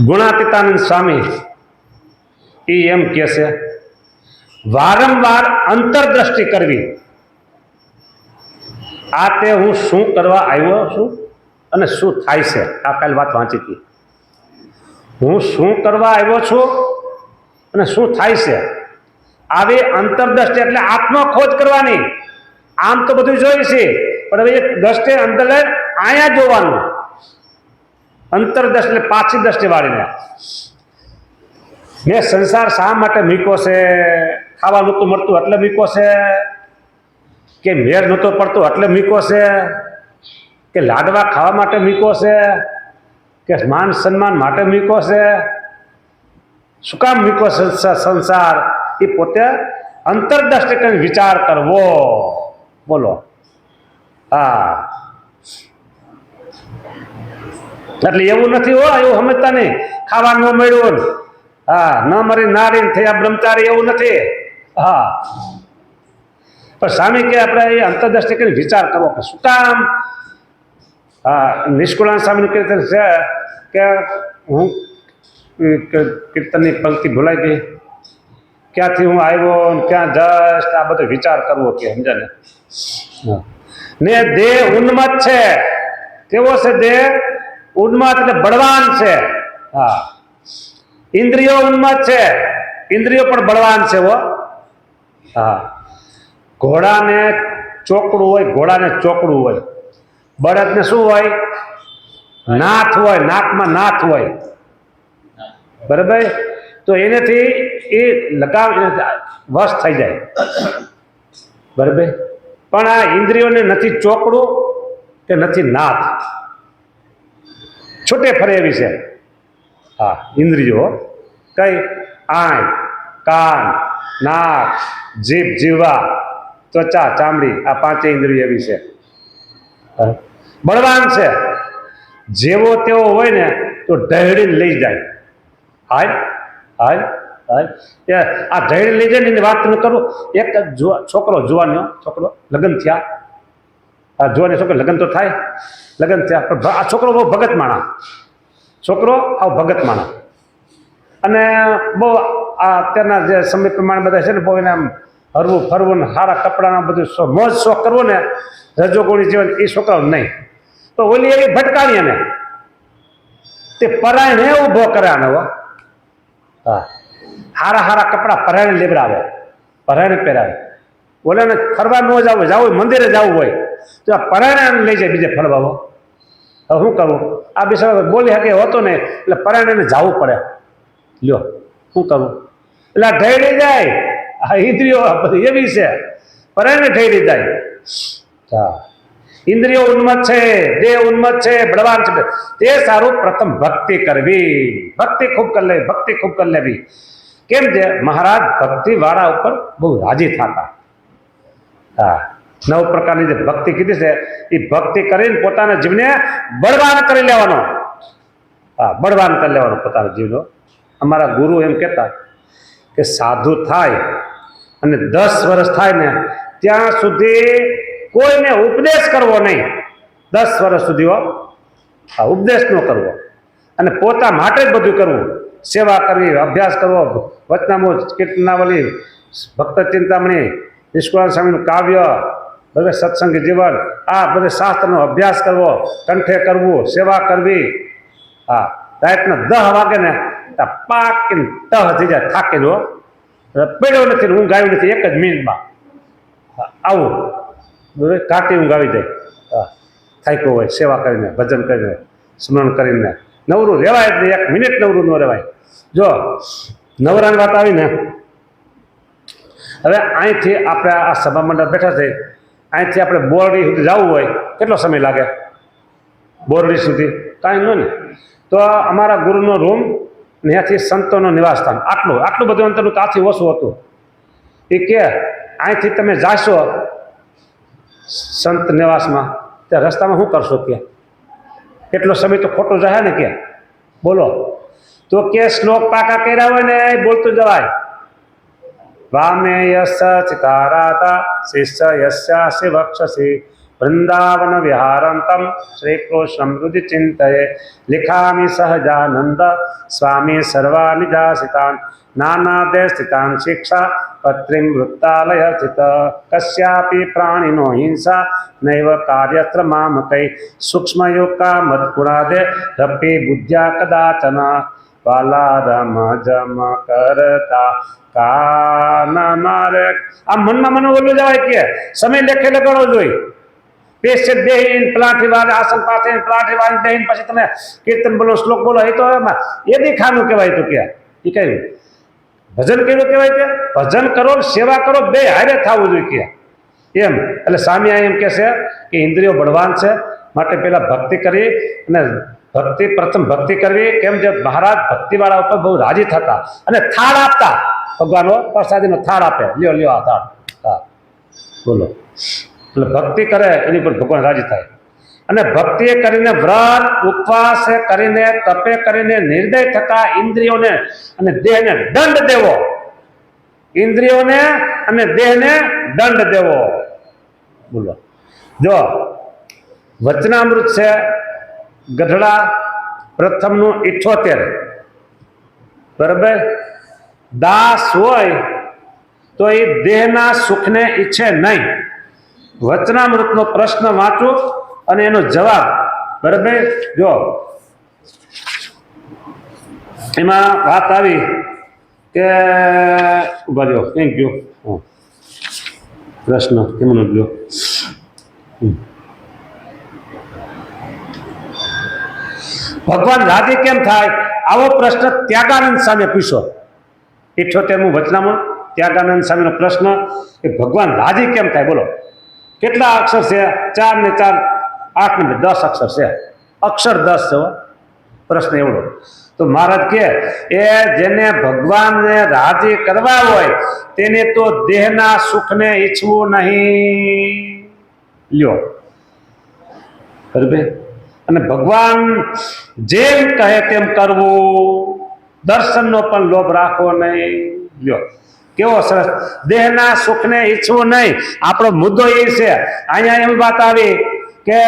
ગુણાતીતાનંદ સ્વામી એમ કહે છે, વારંવાર અંતરદ્રષ્ટિ કરવી. આ તે હું શું કરવા આવ્યો છું અને શું થાય છે. આ કાલે વાત વાંચી હતી. હું શું કરવા આવ્યો છું અને શું થાય છે. આવી અંતરદ્રષ્ટિ એટલે આત્મખોજ કરવાની. આમ તો બધું જોઈ છે, પણ હવે એક દ્રષ્ટિ અંદર અહીંયા જોવાનું. અંતરદ્રષ્ટિ એટલે પાછી દ્રષ્ટિ વાળીને મેં સંસાર શા માટે મીકો છે. ખાવા નહોતું મળતું એટલે મીકો છે, કે મેળ નહોતો પડતો એટલે મીકો છે, કે લાડવા ખાવા માટે મીકો છે, કે માન સન્માન માટે મીકો છે. શું કામ મીકો સંસાર? એ પોતે અંતરદ્રષ્ટિ કરીને વિચાર કરવો. બોલો. હા, એટલે એવું નથી હો, એવું સમજતા નહીં. ખાવા ન મળ્યું, હા, ન મરી નારી થયા બ્રહ્મચારી, એવું નથી. હા, પણ સ્વામી કે આપણે એ અંતરદ્રષ્ટિ કરીને વિચાર કરવો કે શું કામ. હા, નિષ્કુળાનંદ સ્વામીનું કીર્તન છે કે હું કીર્તનની પંક્તિ ભૂલાઈ ગઈ, ક્યાંથી હું આવ્યો ક્યાં જશ, આ બધો વિચાર કરવો કે સમજે ને. દેહ ઉન્મત્ત છે. કેવો છે દેહ? ઉન્મત્ત એટલે બળવાન છે. હા, ઇન્દ્રિયો ઉન્મત્ત છે, ઇન્દ્રિયો પણ બળવાન છે હો. હા, ઘોડાને ચોકડું હોય, ઘોડાને ચોકડું હોય. બળદને શું હોય? નાથ હોય, નાકમાં નાથ હોય. બરાબર? તો એનાથી એ લગાવ વશ થઈ જાય. બરાબર? પણ આ ઇન્દ્રિયોને નથી ચોકડું કે નથી નાથ, છૂટે ફરે એવી છે. હા, ઇન્દ્રિયો કઈ? આંખ, કાન, નાક, જીભ, જીવા, ત્વચા, ચામડી, આ પાંચે ઇન્દ્રિયો એવી છે. બળવાન છે. જેવો તેવો હોય ને તો ઢહેડીને લઈ જાય. હાય હાય હાય, આ ઢહેડી લઈ જાય ને એની વાત ન કરું. એક છોકરો, જુવાનનો છોકરો, લગ્ન થયા. આ જુવાની છોકરો લગ્ન તો થાય, લગ્ન થયા, પણ આ છોકરો બહુ ભગત માણા. છોકરો આવ ભગત માણા, અને બહુ આ અત્યારના જે સમય પ્રમાણે બધા છે ને, બહુ એને આમ હરવું ફરવું ને સારા કપડાના બધું મોજ શોખ કરવો ને, રજોગુણી જીવન એ છોકરાઓ નહીં. તો ઓલી એવી ભટકાણી એને તે પરાયણે ઊભો કરે આને. હા, હારા હારા કપડા પરાયણે લેવડાવે, પરાયણે પહેરાવે. ઓલાને ફરવા ન જવું, જવું મંદિરે જવું હોય તો આ પરાયણે લઈ જાય બીજે ફરવા. હવે શું કરવું? આ બિચારો બોલી શકે હોતો ને, એટલે પરાયણે જવું પડે. લ્યો શું કરવું? એટલે આ ઢળી જાય. આ ઇન્દ્રિયો બધી એવી છે, પરાયણે ઢળી જાય. હા, ઇન્દ્રિયો ઉન્મત્ત છે, દેહ ઉન્મત્ત છે, બળવાન છે. તે સારું પ્રથમ ભક્તિ કરવી. ભક્તિ ખૂબ કરી લેવી, ભક્તિ ખૂબ કરી લેવી. કેમ છે? મહારાજ ભક્તિ વાળા ઉપર બહુ રાજી થતા. હા, 9 પ્રકારની જે ભક્તિ કીધી છે એ ભક્તિ કરીને પોતાના જીવને બળવાન કરી લેવાનો. હા, બળવાન કરી લેવાનો પોતાના જીવનો. અમારા ગુરુ એમ કહેતા કે સાધુ થાય અને 10 વર્ષ થાય ને ત્યાં સુધી કોઈને ઉપદેશ કરવો નહીં. 10 વર્ષ સુધી હા, ઉપદેશ ન કરવો, અને પોતા માટે જ બધું કરવું. સેવા કરવી, અભ્યાસ કરવો, વચનામૃત, કીર્તનાવલી, ભક્ત ચિંતામણી, નિષ્કુળાનંદ સ્વામીનું કાવ્ય, બધે સત્સંગી જીવન, આ બધે શાસ્ત્રનો અભ્યાસ કરવો, કંઠે કરવું, સેવા કરવી. હા, રાતના 10 વાગે ને પાકીને ટહ થઈ જાય, થાકીને પડ્યો નથી, ઊંઘ આવી નથી એક જ મિનિટમાં. આવું કાટી ઊંઘ આવી જાય. હા, થાક્યો હોય સેવા કરીને, ભજન કરીને, સ્મરણ કરીને. નવરું રહેવાય જ નહીં, 1 મિનિટ નવરું ન રહેવાય. જો નવરાની વાત આવીને, હવે અહીંથી આપણે આ સભા મંડળ બેઠા છે, અહીંથી આપણે બોરડી સુધી જવું હોય કેટલો સમય લાગે? બોરડી સુધી કાંઈ ન ને. તો અમારા ગુરુનો રૂમ ને ત્યાંથી સંતોનું નિવાસસ્થાન આટલું બધું અંતરનું ત્યાંથી ઓછું હતું. એ કે અહીંથી તમે જાશો સંત નિવાસમાં, ત્યાં રસ્તામાં શું કરશો? કે એટલો સમય તો ખોટો જાય ને. કે બોલો. તો કે શ્લોક પાકા કર્યા હોય ને બોલતું જવાય. વામે યસ્ય ચિતારાતા શિષ્ય યસ્યાસી વક્ષસી વૃંદાવન વિહારંતમ શ્રી કૃષ્ણ હૃદય ચિંતયે લિખામિ સહજાનંદ સ્વામી સર્વાનિજાસિતાન નાનાદે સ્થિતાન શિક્ષા પત્રીમ વૃત્તાલય સ્થિત કસ્યાપી પ્રાણીનો હિંસા નૈવ કાર્યત્ર મામકૈ સૂક્ષ્મયોગા મદગુણાદે રપી બુદ્ધ્યા કદાચન વાલા રમ જમ કરતા કાન મારે. આ મનમાં મને ઓલું જવાય કે સમય લેખે લગાડવો જોઈએ. પેશે બેહીન પલાઠી વાર આસન પાસે પલાઠી વાર બેહીન પછી તમે કીર્તન બોલો શ્લોક બોલો એ તો એમાં એ દેખાનું કહેવાય. તો કે એ કઈ ભજન કર્યું કહેવાય કે ભજન કરો સેવા કરો બે હારે થવું જોઈએ કે એમ. એટલે સ્વામી એમ કે છે કે ઇન્દ્રિયો બળવાન છે માટે પેલા ભક્તિ કરી અને પ્રથમ ભક્તિ કરવી. કેમ જે મહારાજ ભક્તિવાળા ઉપર બહુ રાજી થતા અને થાળ આપતા. ભગવાન પ્રસાદીનો થાળ આપે, લ્યો લ્યો આ થાળ. હા બોલો. એટલે ભક્તિ કરે એની પર ભગવાન રાજી થાય. અને ભક્તિ કરીને વ્રત ઉપવાસ કરીને તપે કરીને નિર્દય થતા ઇન્દ્રિયોને અને દેહને દંડ દેવો. ઇન્દ્રિયોને અને દેહને દંડ દેવો. બોલો. જો વચનામૃત છે ગઢડા પ્રથમનું 78, બરાબર. દાસ હોય તો એ દેહના સુખને ઈચ્છે નહીં. વચનામૃતનો પ્રશ્ન વાંચો અને એનો જવાબ, બરાબર. જો એમાં વાત આવી કે ઉભા રહ્યો કેમ ગયો પ્રશ્ન કેમનો ગયો. ભગવાન રાજી કેમ થાય આવો પ્રશ્ન ત્યાગાનંદ સામે પૂછ્યો. 78મું વચનામૃત ત્યાગાનંદ સામેનો પ્રશ્ન કે ભગવાન રાજી કેમ થાય. બોલો કેટલા અક્ષર છે? 4 ને 4 8 ને 10 અક્ષર છે. અક્ષર 10 છે. પ્રશ્ન એવડો. તો મહારાજ કે એ જેને ભગવાનને રાજી કરવા હોય તેને તો દેહના સુખને ઈચ્છવું નહીં. લ્યો બરાબર. અને ભગવાન જેમ કહે તેમ કરવું. દર્શનનો પણ લોભ રાખવો નહીં. લ્યો કેવો સરસ. દેહના સુખને ઈચ્છવું નહીં. આપણો મુદ્દો એ છે. અહીંયા એમ વાત આવી કે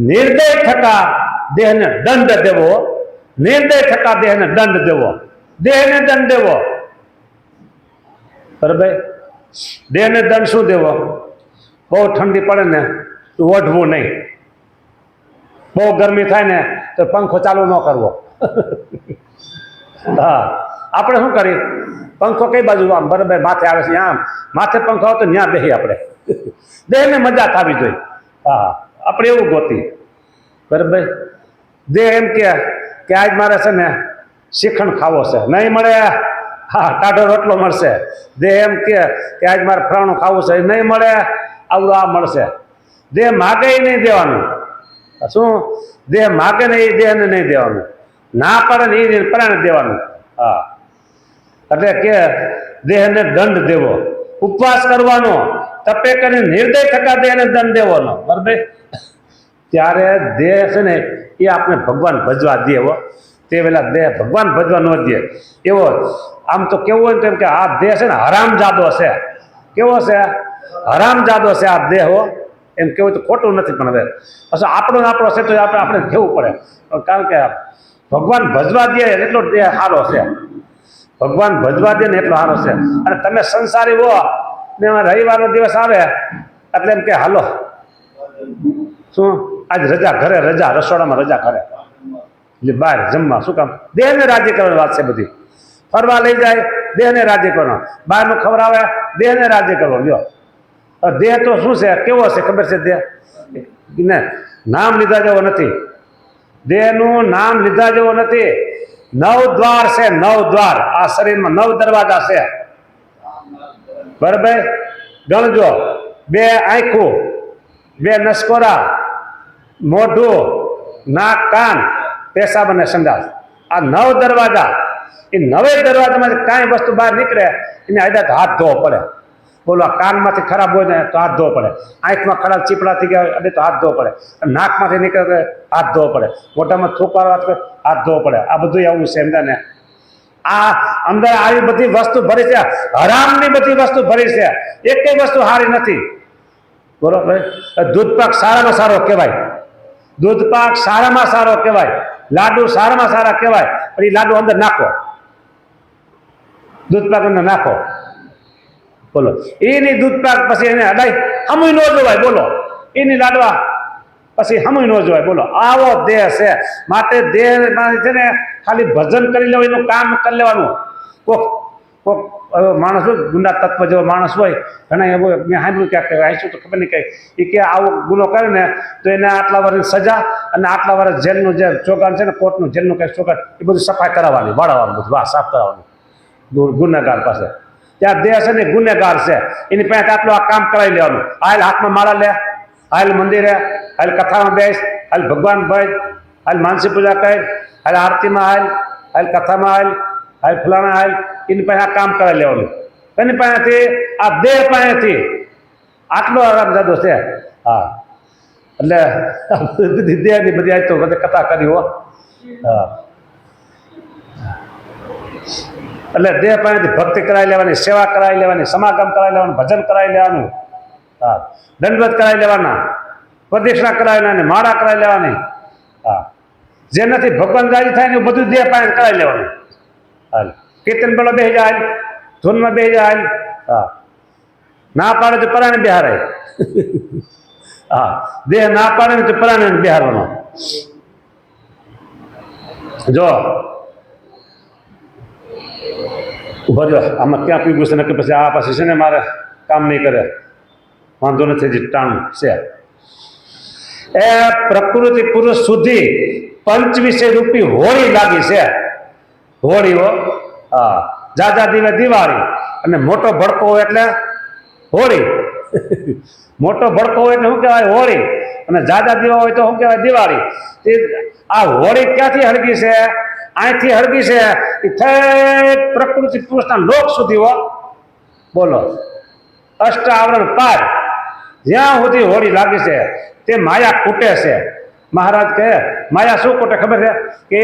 નિર્દય થતા દેહને દંડ દેવો. નિર્દય થતા દેહને દંડ દેવો. દેહને દંડ દેવો, બરાબર. દેહને દંડ શું દેવો? બહુ ઠંડી પડે ને તો ઓઢવું નહીં. બહુ ગરમી થાય ને તો પંખો ચાલુ ન કરવો. હા આપણે શું કરીએ? પંખો કઈ બાજુ આમ બરાબર માથે આવે છે, આમ માથે પંખો આવે તો ત્યાં બેસી આપણે. દેહને મજા થવી જોઈએ. હા આપણે એવું ગોતી, બરાબર. દેહ એમ કે આજ મારે છે ને શ્રીખંડ ખાવો છે, નહીં મળે હા ટાઢો રોટલો મળશે. દેહ એમ કે આજ મારે ફરાણું ખાવું છે, નહીં મળે આવડું આ મળશે. દેહ માગે નહીં દેવાનું. શું? દેહ માગે ને એ દેહને નહીં દેવાનું. ના પડે ને એ પ્રાણ દેવાનું. હા એટલે કે દેહને દંડ દેવો. ઉપવાસ કરવાનો, તપે કરીને નિર્દય થતા દેહને દંડ દેવાનો, બરાબર. ત્યારે દેહ છે ને એ આપણે ભગવાન ભજવા દે. તે પેલા દેહ ભગવાન ભજવા ન દે એવો. આમ તો કેવું હોય તેમ કે આ દેહ છે ને હરામજાદો છે. કેવો છે? હરામજાદો છે આ દેહ. એમ કેવું તો ખોટું નથી, પણ હવે આપણો છે તો આપણે કહેવું પડે. કારણ કે ભગવાન ભજવા દે એટલો દેહ સારો છે. ભગવાન ભજવા દે ને એટલો સારો છે. અને તમે સંસારી હો ને રવિવારનો દિવસ આવે એટલે એમ કે હાલો શું આજ રજા ઘરે, રજા રસોડામાં, રજા ઘરે એટલે બહાર જમવા. શું કામ? દેહને રાજી કરવાની વાત છે બધી. ફરવા લઈ જાય દેહને રાજી કરવાનો, બહારનું ખવડાવે દેહને રાજી કરવો. લ્યો દેહ તો શું છે? કેવો છે ખબર છે? દેહ ને નામ લીધા જેવો નથી. દેહનું નામ લીધા જેવો નથી. 9 દ્વાર છે, 9 દ્વાર. આ શરીરમાં 9 દરવાજા છે, બરાબર. ગણજો. 2 આંખું, 2 નસકોરા, મોઢું, નાક, કાન, પેશાબ અને સંડાસ. આ 9 દરવાજા. એ 9 દરવાજામાં કાંઈ વસ્તુ બહાર નીકળે એને આદત હાથ ધોવો પડે. બોલો કાનમાંથી ખરાબ હોય ને તો હાથ ધોવો પડે. આંખમાં ખરાબ ચીપડા થઈ ગયા એટલે તો હાથ ધોવો પડે. નાકમાંથી નીકળે તો હાથ ધોવો પડે. મોઢામાં થૂકવાનો હાથ ધોવો પડે. આ બધું આવું છે એમ ને. આ અંદર આવી બધી વસ્તુ ભરી છે, હરામની બધી વસ્તુ ભરી છે. એકેય વસ્તુ સારી નથી. બરોબર. દૂધ પાક સારામાં સારો કહેવાય, દૂધ પાક સારામાં સારો કહેવાય, લાડુ સારામાં સારા કહેવાય, પણ એ લાડુ અંદર નાખો, દૂધ પાક અંદર નાખો, બોલો એની દૂધ પાક પછી એને અડાઈ હમુય ન જોવાય, બોલો એની લાડવા પછી હમુય ન જોવાય, બોલો આવો દેહ છે. માટે દેહ છે ને ખાલી ભજન કરી લેવું, એનું કામ કરી લેવાનું. કોક કોક માણસ હોય ગુંડા તત્વ જેવો માણસ હોય, ઘણા એવું મેં સાંભળ્યું ક્યાંક આવીશું તો ખબર નહીં કઈ, એ કે આવો ગુનો કરે ને તો એને આટલા વર્ષની સજા અને આટલા વર્ષ જેલનું જે ચોગાન છે ને કોર્ટનું જેલનું કંઈ ચોગાન એ બધું સફાઈ કરાવવાની, વાળવાનું, બધું વાહ સાફ કરાવવાનું ગુનેગાર પાસે. ત્યાં દેહ છે ને ગુનેગાર છે, એની પાસે આટલું આ કામ કરાવી લેવાનું. હાલ હાથમાં માળા લે, હાલ મંદિરે, હાલ કથામાં બેસ, હાલ ભગવાન ભાઈ, હાલ માનસી પૂજા કરી, હાલ આરતીમાં હાલ, હાલ કથામાં હાલ, હાલ ફલાણા હાલ, એની પાસે આ કામ કરાવી લેવાનું. એની પાસેથી આ દેહ પાસેથી આટલો આરામ જાદો છે. હા, એટલે બધી દેહની બધી આજ તો બધી કથા કરી હો. હા, એટલે દેહ પાસેથી ભક્તિ કરાવી લેવાની, સેવા કરાવી લેવાની, સમાગમ કરાવી લેવાનું, ભજન કરાવી લેવાનું, હા દંડવત કરાવી લેવાના, પ્રદક્ષિણા કરાવી લેવાની, માળા કરાવી લેવાની. હા, જેનાથી ભગવાન રાજી થાય ને બધું દેહ પાસે કરાવી લેવાનું. હાલ કીર્તન પેલો બેસી જાય, ધૂનમાં બેસી જાય. હા, ના પાડે તો પરાણે બિહારાય. હા, દેહ ના પાડે ને તો પરાણે બિહારવાનો. જો ઉભા જો આમાં ક્યાં પીવું છે ને કે પછી આ પાસે છે ને મારે કામ નહીં કરે, વાંધો નથી જે ટાણું છે. એ પ્રકૃતિ પુરુષ સુધી 25 રૂપી હોળી લાગી છે, હોળીઓ. હા, જાજા દીવે દિવાળી, અને મોટો ભડકો હોય એટલે હોળી. મોટો ભડકો હોય એટલે શું કહેવાય? હોળી. અને જાજા દીવા હોય તો શું કહેવાય? દિવાળી. આ હોળી ક્યાંથી હળગી છે? અહીંથી હળગી છે એ ઠેઠ પ્રકૃતિ પુરુષના લોક સુધી હો, બોલો અષ્ટ આવરણ પાર જ્યાં સુધી હોળી લાગી છે તે માયા કૂટે છે. મહારાજ કહે માયા શું કૂટે ખબર છે? કે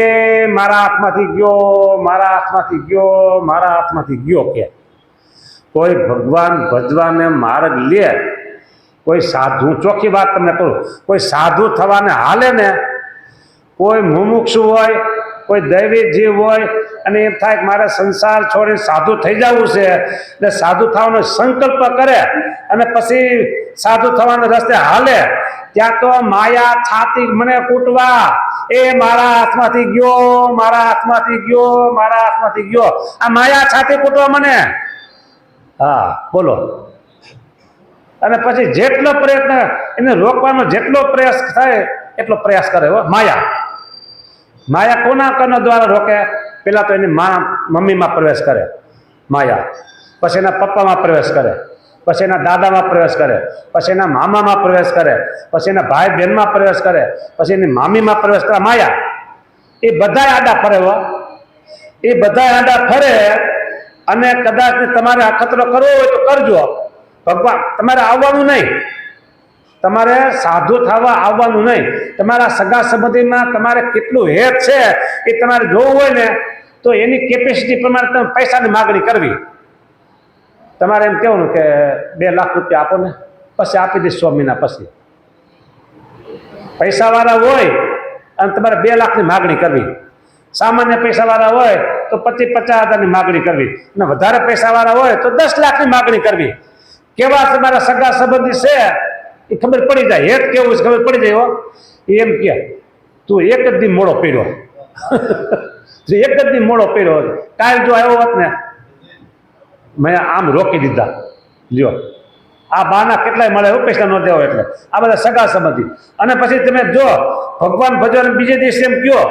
મારા હાથમાંથી ગયો, મારા હાથમાંથી ગયો, મારા હાથમાંથી ગયો. કે કોઈ ભગવાન ભજવાને માર્ગ લે, કોઈ સાધુ, ચોખ્ખી વાત તમને કહું, કોઈ સાધુ થવાને હાલે ને, કોઈ મુમુક્ષુ હોય, કોઈ દૈવી જીવ હોય અને એમ થાય કે મારે સંસાર છોડીને સાધુ થઈ જવું છે, એટલે સાધુ થવાનો સંકલ્પ કરે અને પછી સાધુ થવાના રસ્તે હાલે, ત્યાં તો માયા છાતી મને કૂટવા, એ મારા હાથમાંથી ગયો, મારા હાથમાંથી ગયો, મારા હાથમાંથી ગયો, આ માયા છાતી કૂટવા મને. હા, બોલો. અને પછી જેટલો પ્રયત્ન એને રોકવાનો, જેટલો પ્રયાસ થાય એટલો પ્રયાસ કરે હો માયા. માયા કોના કરના દ્વારા રોકે? પેલા તો એની મમ્મીમાં પ્રવેશ કરે માયા, પછી એના પપ્પામાં પ્રવેશ કરે, પછી એના દાદામાં પ્રવેશ કરે, પછી એના મામામાં પ્રવેશ કરે, પછી એના ભાઈ બહેનમાં પ્રવેશ કરે, પછી એની મામીમાં પ્રવેશ કરે. માયા એ બધા આડા ફરે હો, એ બધા આડા ફરે. અને કદાચ તમારે અખતરો કરવો હોય તો કરજો, ભગવાન તમારે આવવાનું નહીં, તમારે સાધુ થવા આવવાનું નહીં. તમારા સગા સંબંધીમાં તમારે કેટલું હેત છે એ તમારે જોવું હોય ને તો એની કેપેસિટી પ્રમાણે તમે પૈસાની માગણી કરવી. તમારે એમ કહેવાનું કે 2 લાખ રૂપિયા આપો ને, પછી આપી દઈશ 100 મહિના પછી. પૈસાવાળા હોય અને તમારે 2 લાખની માગણી કરવી. સામાન્ય પૈસાવાળા હોય તો 25-50 હજારની માગણી કરવી, અને વધારે પૈસાવાળા હોય તો 10 લાખની માગણી કરવી. કેવા તમારા સગા સંબંધી છે એ ખબર પડી જાય, હેત કેવું છે ખબર પડી જાય. એમ કે તું એક જ દી મોડો પડ્યો, એક જ દી મોડો પડ્યો, કાલ જો આવ્યો હોત ને મેં આમ રોકી દીધા. લ્યો આ બાના કેટલાય મળે એવું, પૈસા ન દેવો એટલે. આ બધા સગા સંબંધી. અને પછી તમે જો ભગવાન ભજવાન બીજે દિવસે એમ કયો,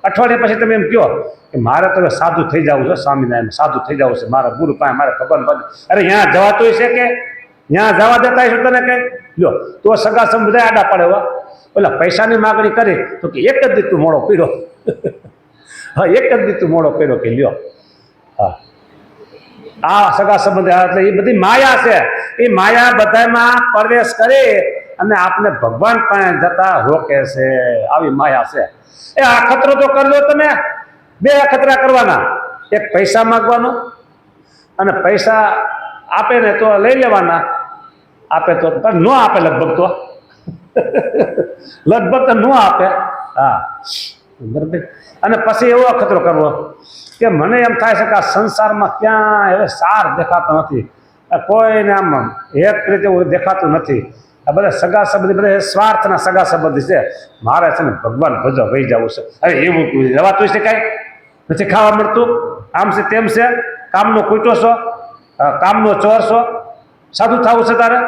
અઠવાડિયા પછી તમે એમ કહો કે મારે તો સાધુ થઈ જવું છે, સ્વામિનારાયણ સાધુ થઈ જવું છે, મારા ગુરુ પાસે મારે ભગવાન ભજ. અરે ત્યાં જવાતું છે કે ત્યાં જવા દેતા હશો તને કઈ? લ્યો તો સગા સંબંધી આડા પડે હો. ઓલા પૈસાની માગણી કરી તો કે એક જ દી તું મોડો પીડ્યો. હા, એક જ દી તું મોડો પીડ્યો કે લ્યો. હા, આ સગા સંબંધી એટલે એ બધી માયા છે. એ માયા બધામાં પ્રવેશ કરી અને આપને ભગવાન પાસે જતા રોકે છે. આવી માયા છે. એ અખતરો તો કરજો તમે. 2 અખતરા કરવાના, એક પૈસા માગવાનો અને પૈસા આપે ને તો લઈ લેવાના, આપે તો પણ ન આપે લગભગ તો લગભગ તો ન આપે. હા બરાબર. અને પછી એવો અખતરો કરવો કે મને એમ થાય છે કે આ સંસારમાં ક્યાં હવે સાર દેખાતો નથી, કોઈને આમ એક રીતે દેખાતું નથી. આ બધા સગા સંબંધી બધા સ્વાર્થના સગા સંબંધી છે. મારે છે ને ભગવાન ભજો વહી જવું છે. હવે એવું રહેવાતું છે, કાંઈ નથી ખાવા મળતું, આમ છે તેમ છે, કામનો કૂટો છો, કામનો ચોર છો, સાધુ થવું છે તારે,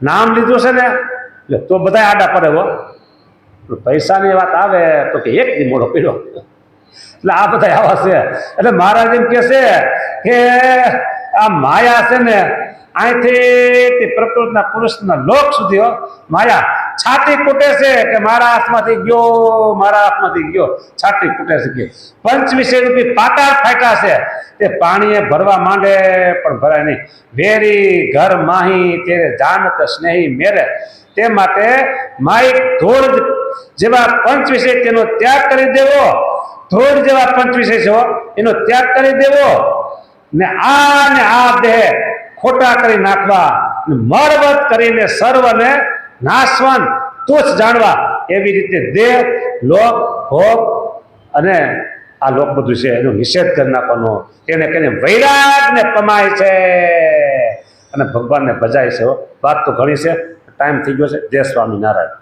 નામ લીધું છે ને એટલે તો બધા આડા પડે હો. પૈસાની વાત આવે તો કે એક દી મોડો પીડો, એટલે આ બધા આવા છે. એટલે મહારાજ એમ કે છે કે આ માયા છે ને અહીંથી પ્રકૃતિના પુરુષના લોક સુધી માયા છાતી કૂટે છે કે મારા હાથમાંથી ગયો, મારા હાથમાંથી ગયો, છાતી કૂટે છે કે 25 રૂપિયા પાટા ફાટ્યા છે. તે પાણીએ ભરવા માંડે પણ ભરાય નહીં. વેરી ઘર માહી તેરે જાનત સ્નેહી મેરે. તે માટે માઇક ધોળ જેવા 25 તેનો ત્યાગ કરી દેવો, ધોળ જેવા 25 છે એનો ત્યાગ કરી દેવો ને આ દેહ ખોટા કરી નાખવા, મળવત કરીને સર્વને નાશવાન તુચ્છ જાણવા. એવી રીતે દેહ લોક ભોગ અને આ લોક બધું છે એનો નિષેધ કરી નાખવાનો. તેને કહીને વૈરાગને પમાય છે અને ભગવાનને ભજાય છે. વાત તો ઘણી છે, ટાઈમ થઈ ગયો છે. જય સ્વામિનારાયણ.